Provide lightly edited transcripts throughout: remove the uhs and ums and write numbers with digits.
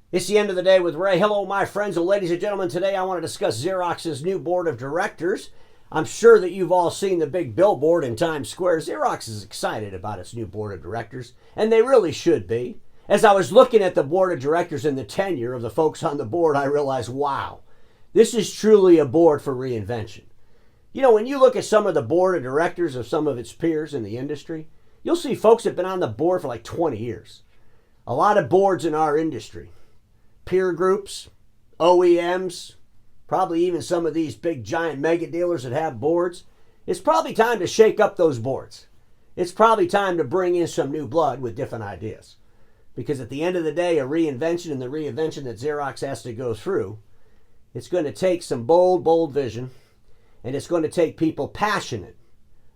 It's the end of the day with Ray. Hello, my friends and ladies and gentlemen. Today I want to discuss Xerox's new board of directors. I'm sure that you've all seen the big billboard in Times Square. Xerox is excited about its new board of directors, and they really should be. As I was looking at the board of directors and the tenure of the folks on the board, I realized, wow, this is truly a board for reinvention. You know, when you look at some of the board of directors of some of its peers in the industry, you'll see folks that have been on the board for like 20 years. A lot of boards in our industry, peer groups, OEMs, probably even some of these big giant mega dealers that have boards. It's probably time to shake up those boards. It's probably time to bring in some new blood with different ideas. Because at the end of the day, a reinvention and the reinvention that Xerox has to go through, it's going to take some bold vision, and it's going to take people passionate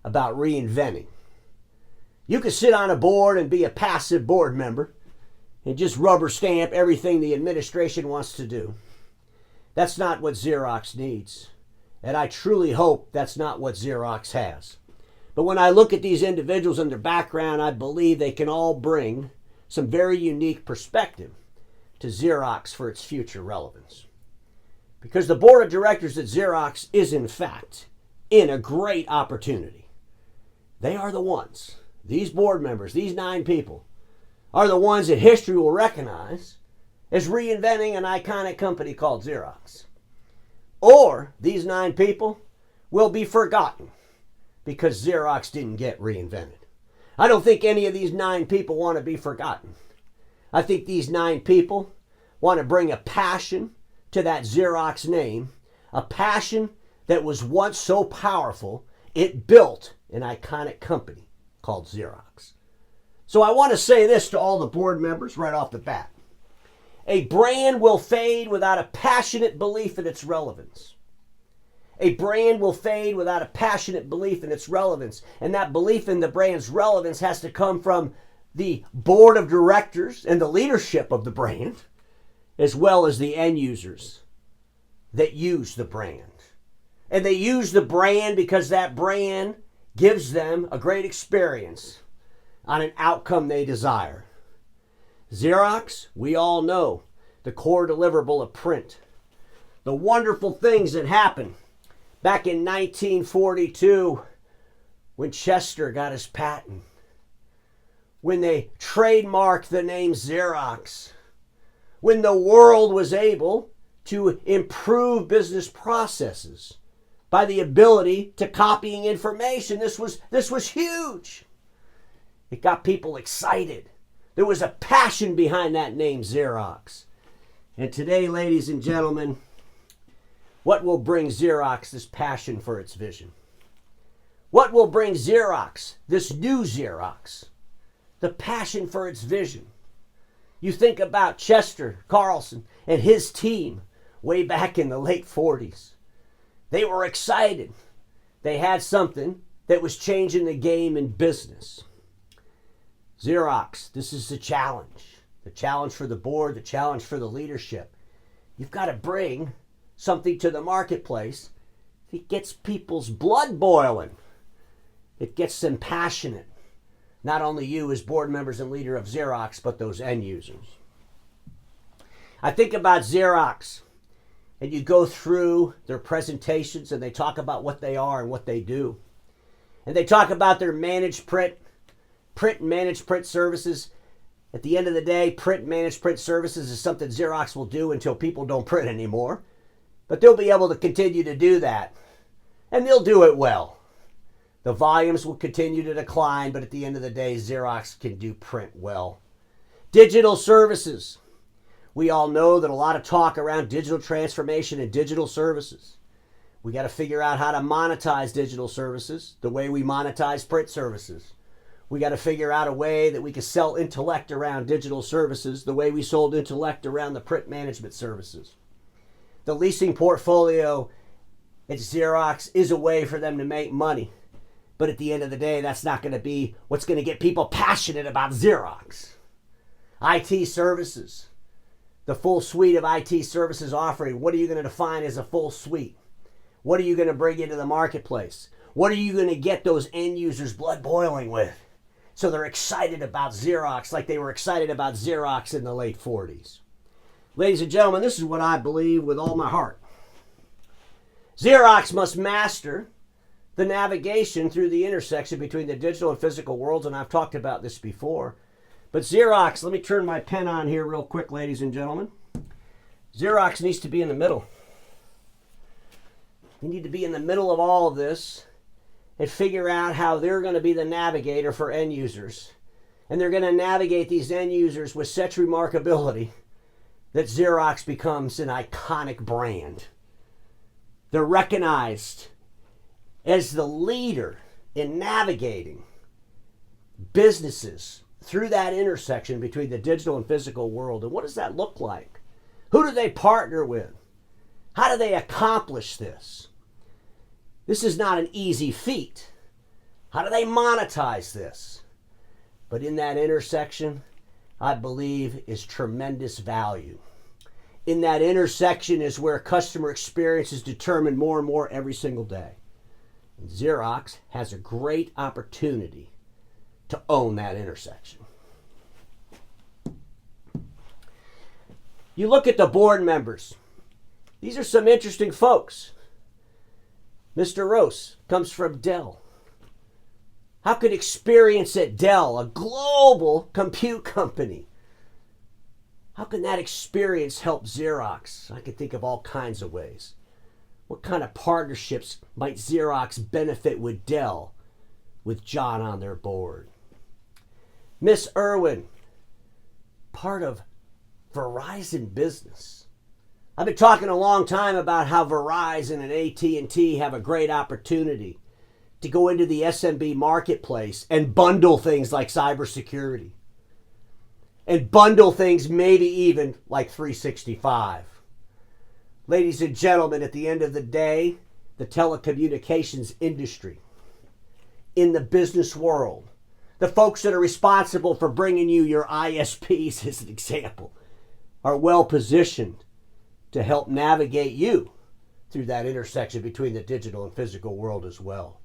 about reinventing. You could sit on a board and be a passive board member and just rubber stamp everything the administration wants to do. That's not what Xerox needs. And I truly hope that's not what Xerox has. But when I look at these individuals and their background, I believe they can all bring some very unique perspective to Xerox for its future relevance. Because the board of directors at Xerox is, in fact, in a great opportunity. They are the ones, these board members, these 9 people, are the ones that history will recognize as reinventing an iconic company called Xerox. Or these 9 people will be forgotten because Xerox didn't get reinvented. I don't think any of these 9 people want to be forgotten. I think these 9 people want to bring a passion to that Xerox name, a passion that was once so powerful it built an iconic company called Xerox. So I want to say this to all the board members right off the bat. A brand will fade without a passionate belief in its relevance. A brand will fade without a passionate belief in its relevance. And that belief in the brand's relevance has to come from the board of directors and the leadership of the brand, as well as the end users that use the brand. And they use the brand because that brand gives them a great experience on an outcome they desire. Xerox, we all know the core deliverable of print. The wonderful things that happened back in 1942 when Chester got his patent, when they trademarked the name Xerox, when the world was able to improve business processes by the ability to copying information. This was huge. It got people excited. There was a passion behind that name, Xerox. And today, ladies and gentlemen, what will bring Xerox this passion for its vision? What will bring Xerox, this new Xerox, the passion for its vision? You think about Chester Carlson and his team way back in the late 40s. They were excited. They had something that was changing the game in business. Xerox, this is the challenge for the board, the challenge for the leadership. You've got to bring something to the marketplace that gets people's blood boiling. It gets them passionate. Not only you as board members and leader of Xerox, but those end users. I think about Xerox, and you go through their presentations and they talk about what they are and what they do. And they talk about their managed print and managed print services. At the end of the day, print and managed print services is something Xerox will do until people don't print anymore. But they'll be able to continue to do that. And they'll do it well. The volumes will continue to decline, but at the end of the day, Xerox can do print well. Digital services. We all know that a lot of talk around digital transformation and digital services. We got to figure out how to monetize digital services the way we monetize print services. We got to figure out a way that we can sell intellect around digital services the way we sold intellect around the print management services. The leasing portfolio at Xerox is a way for them to make money. But at the end of the day, that's not going to be what's going to get people passionate about Xerox. IT services. The full suite of IT services offering. What are you going to define as a full suite? What are you going to bring into the marketplace? What are you going to get those end users blood boiling with? So they're excited about Xerox like they were excited about Xerox in the late 40s. Ladies and gentlemen, this is what I believe with all my heart. Xerox must master the navigation through the intersection between the digital and physical worlds, and I've talked about this before. But Xerox, let me turn my pen on here real quick, ladies and gentlemen. Xerox needs to be in the middle. You need to be in the middle of all of this and figure out how they're going to be the navigator for end users. And they're going to navigate these end users with such remarkability that Xerox becomes an iconic brand. They're recognized as the leader in navigating businesses through that intersection between the digital and physical world. And what does that look like? Who do they partner with? How do they accomplish this? This is not an easy feat. How do they monetize this? But in that intersection, I believe, is tremendous value. In that intersection is where customer experience is determined more and more every single day. And Xerox has a great opportunity to own that intersection. You look at the board members. These are some interesting folks. Mr. Rose comes from Dell. How could experience at Dell, a global compute company, how can that experience help Xerox? I could think of all kinds of ways. What kind of partnerships might Xerox benefit with Dell, with John on their board? Miss Irwin, part of Verizon Business. I've been talking a long time about how Verizon and AT&T have a great opportunity to go into the SMB marketplace and bundle things like cybersecurity. And bundle things maybe even like 365. Ladies and gentlemen, at the end of the day, the telecommunications industry, in the business world, the folks that are responsible for bringing you your ISPs, as an example, are well positioned to help navigate you through that intersection between the digital and physical world as well.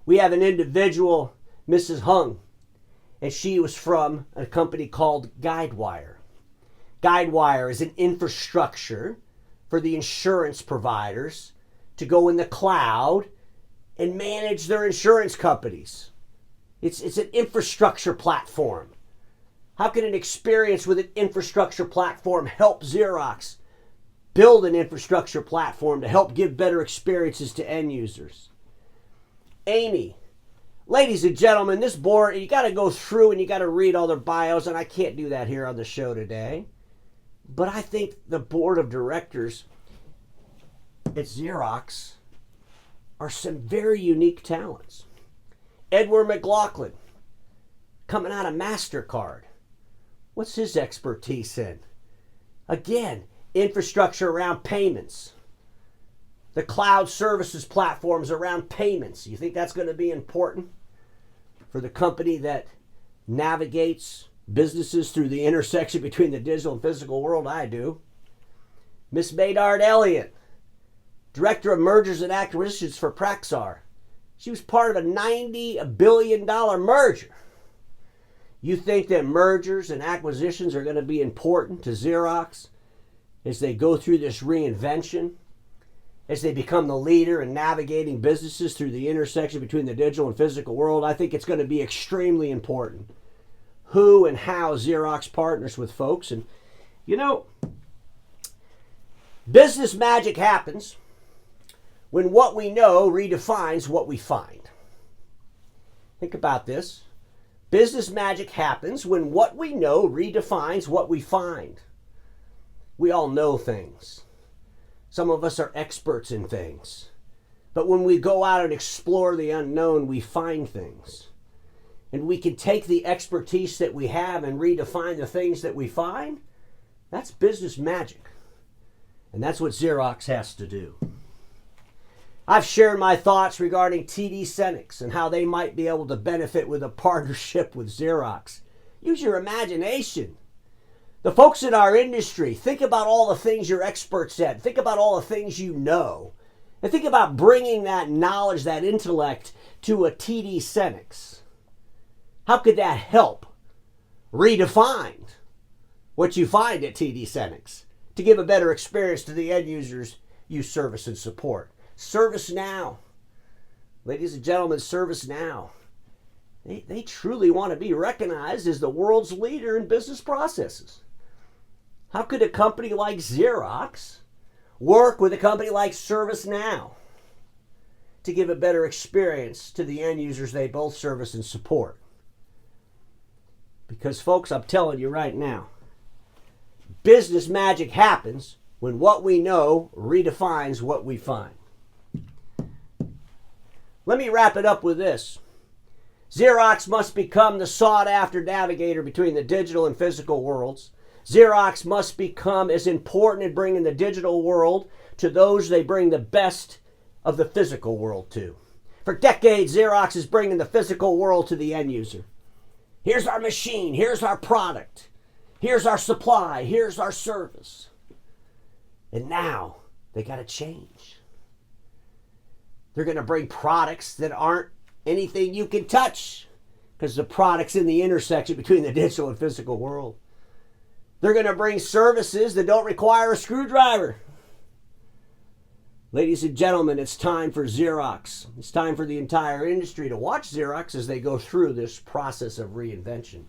We have an individual, Mrs. Hung, and she was from a company called Guidewire. Guidewire is an infrastructure for the insurance providers to go in the cloud and manage their insurance companies. It's an infrastructure platform. How can an experience with an infrastructure platform help Xerox build an infrastructure platform to help give better experiences to end users? Amy, ladies and gentlemen, this board, you got to go through and you got to read all their bios, and I can't do that here on the show today. But I think the board of directors at Xerox are some very unique talents. Edward McLaughlin, coming out of MasterCard. What's his expertise in? Again, infrastructure around payments. The cloud services platforms around payments. You think that's going to be important for the company that navigates businesses through the intersection between the digital and physical world? I do. Miss Maynard Elliott, Director of Mergers and Acquisitions for Praxar. She was part of a $90 billion merger. You think that mergers and acquisitions are going to be important to Xerox as they go through this reinvention, as they become the leader in navigating businesses through the intersection between the digital and physical world? I think it's going to be extremely important who and how Xerox partners with folks. And, you know, business magic happens when what we know redefines what we find. Think about this. Business magic happens when what we know redefines what we find. We all know things. Some of us are experts in things. But when we go out and explore the unknown, we find things. And we can take the expertise that we have and redefine the things that we find. That's business magic. And that's what Xerox has to do. I've shared my thoughts regarding TD SYNNEX and how they might be able to benefit with a partnership with Xerox. Use your imagination. The folks in our industry, think about all the things you're experts at. Think about all the things you know. And think about bringing that knowledge, that intellect, to a TD SYNNEX. How could that help redefine what you find at TD SYNNEX to give a better experience to the end users you service and support. Service now. Ladies and gentlemen, service now. They truly want to be recognized as the world's leader in business processes. How could a company like Xerox work with a company like ServiceNow to give a better experience to the end users they both service and support? Because, folks, I'm telling you right now, business magic happens when what we know redefines what we find. Let me wrap it up with this. Xerox must become the sought-after navigator between the digital and physical worlds. Xerox must become as important in bringing the digital world to those they bring the best of the physical world to. For decades, Xerox is bringing the physical world to the end user. Here's our machine, here's our product, here's our supply, here's our service. And now they got to change. They're going to bring products that aren't anything you can touch, because the product's in the intersection between the digital and physical world. They're going to bring services that don't require a screwdriver. Ladies and gentlemen, it's time for Xerox. It's time for the entire industry to watch Xerox as they go through this process of reinvention.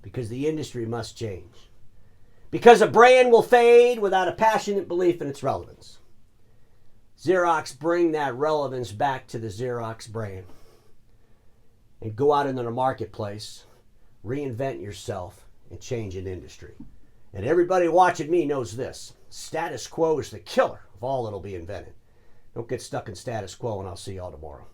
Because the industry must change. Because a brand will fade without a passionate belief in its relevance. Xerox, bring that relevance back to the Xerox brand. And go out into the marketplace, reinvent yourself, and change an industry. And everybody watching me knows this. Status quo is the killer of all that'll be invented. Don't get stuck in status quo, and I'll see y'all tomorrow.